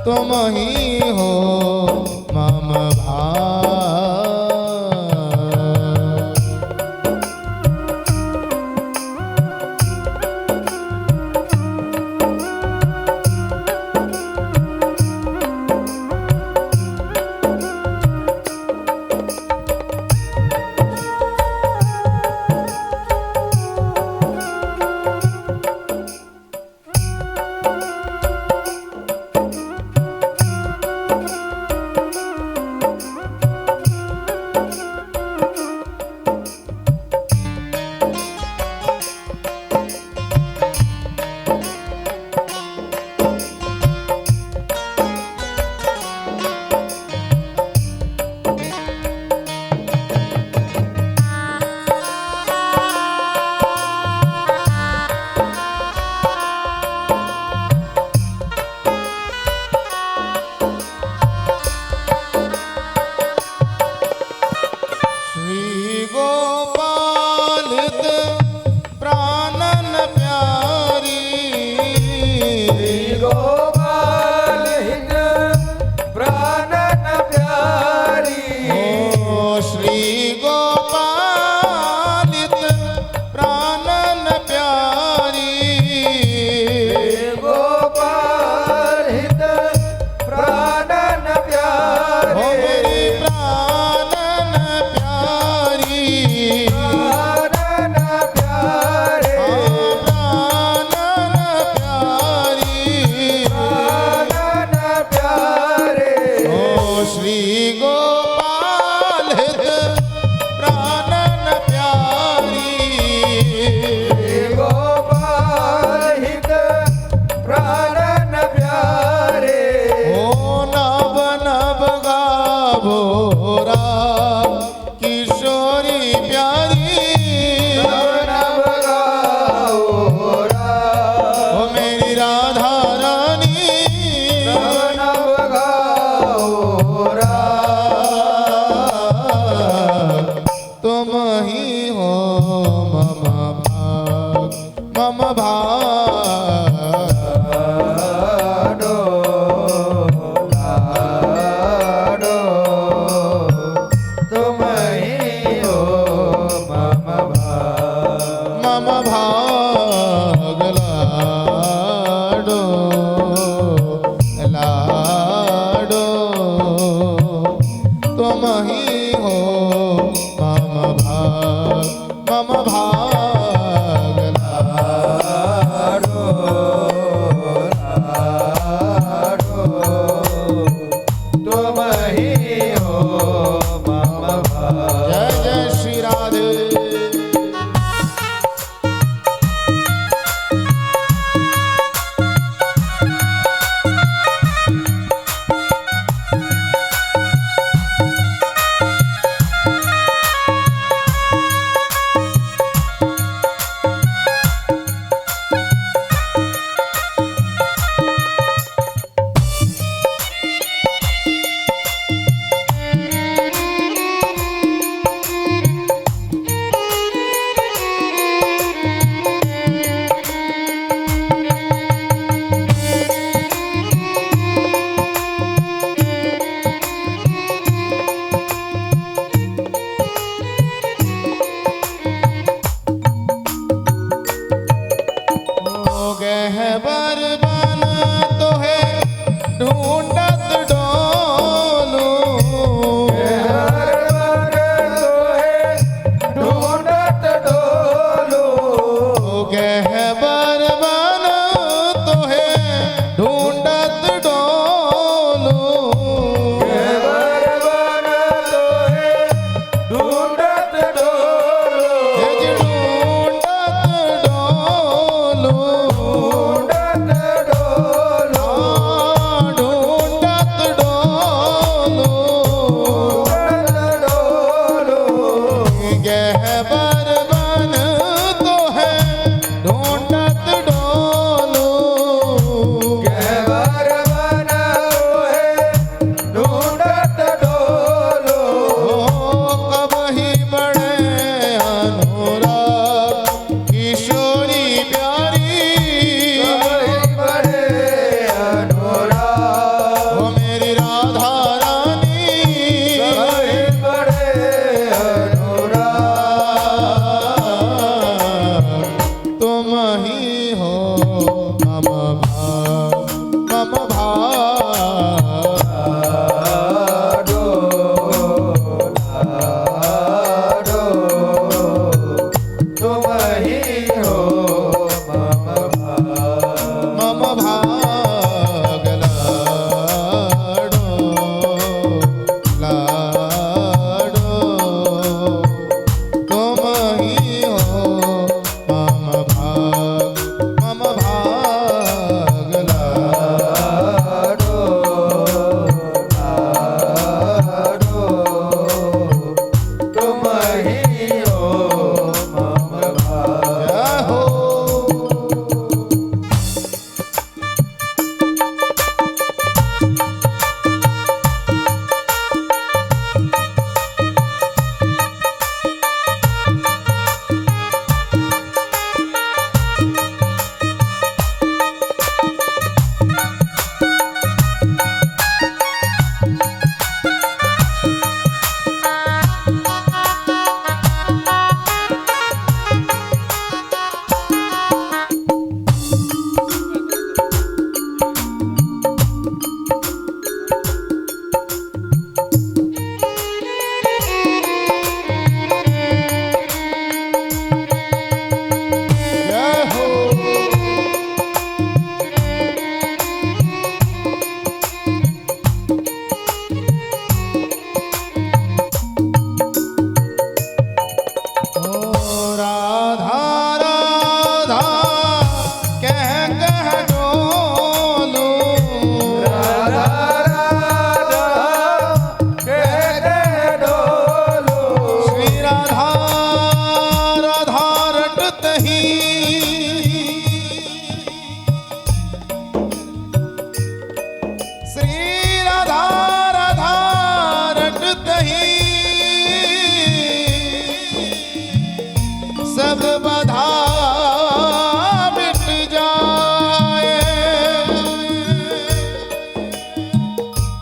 तुम ही हो मम भाग।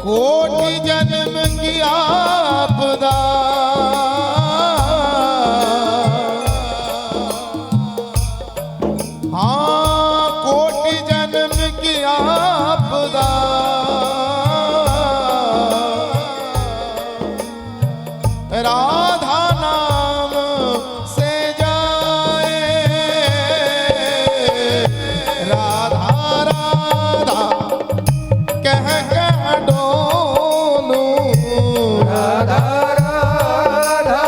कोटि जन्म की आपदा हाँ कोटि जन्म की आपदा राधा नाम से जाए राधा राधा कह कह डोलूं राधा राधा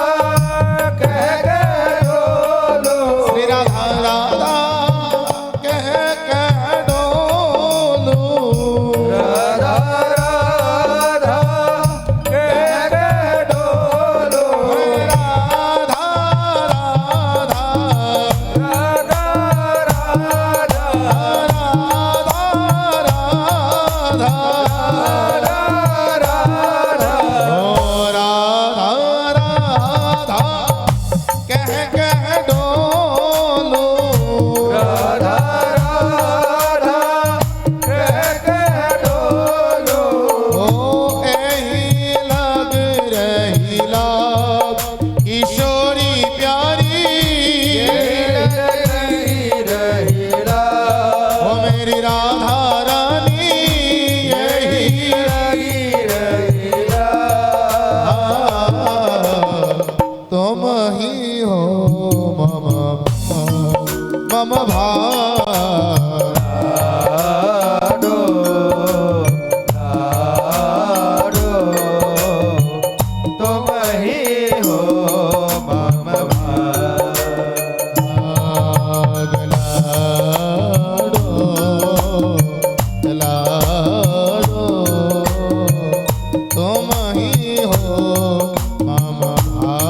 कह कह डोलूं श्री राधा राधा कह कह डोलूं राधा राधा कह कह डोलूं राधा राधा राधा राधा राधा राधा ओ राधा राधा कह कह डोलूं राधा राधा कह कह डोलूं ओ एही लग रही लाभ किशोरी प्यारी रहीला ओ मेरी राधा रानी यही रहीला तुम ही हो मम मम भाग लाडो लाडो तुम ही हो मम लाडो लाडो तुम ही हो मम भाग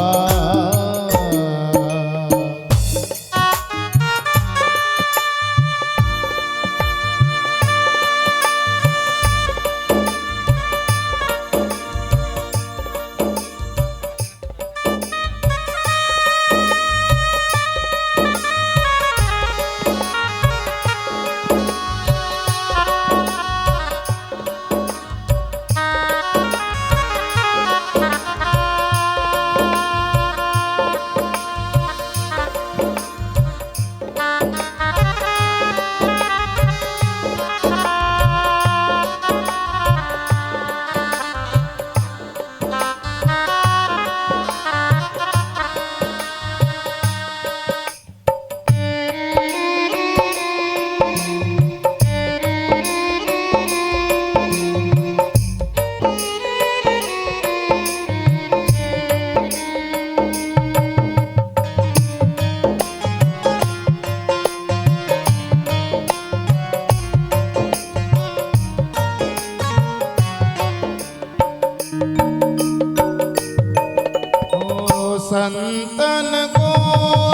संतन को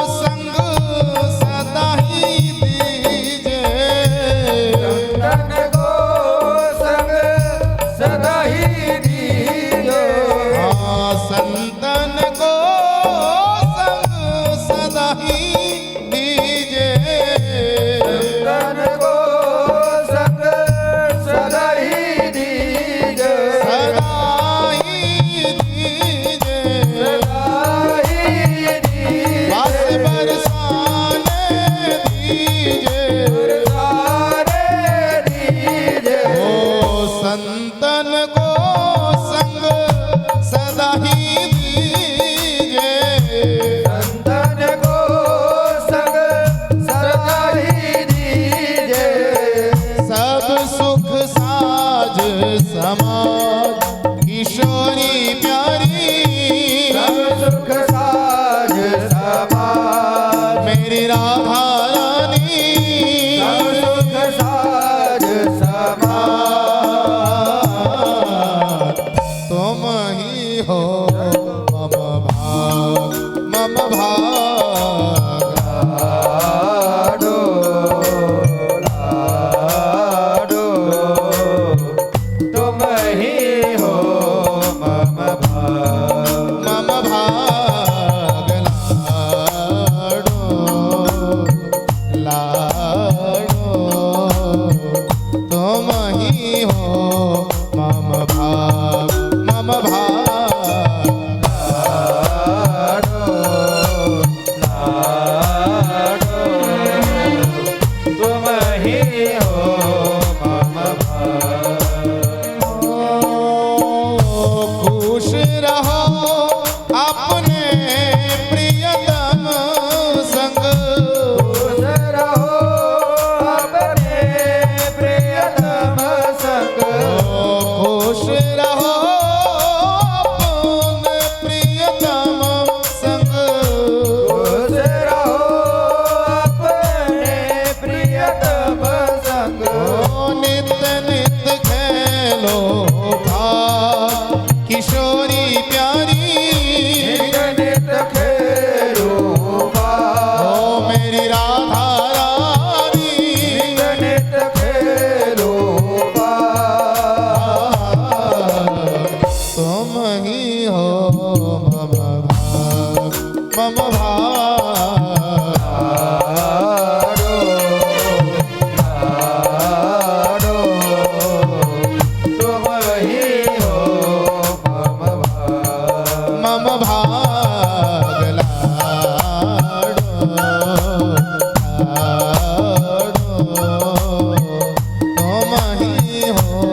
संग सदा ही दीजे तन को संग सदा ही दीजो हाँ संतन को संग सदा ही दीजे तन को संग सदा ही दीजो सदा ही दीजे बस बरसाने दीजे ओ संतन को संग सदा ही दीजे संतन को संग सदा ही दीजे सब सुख साज समाज किशोरी प्यारी सब सुख साज समाज मेरी राधा रानी सब सुख साज समाज तुम ही हो मम भाग मम भाग लाडो लाडो तुम ही हो मम भाग मम भाग लाडो लाडो तुम ही हो मम भाग ही हो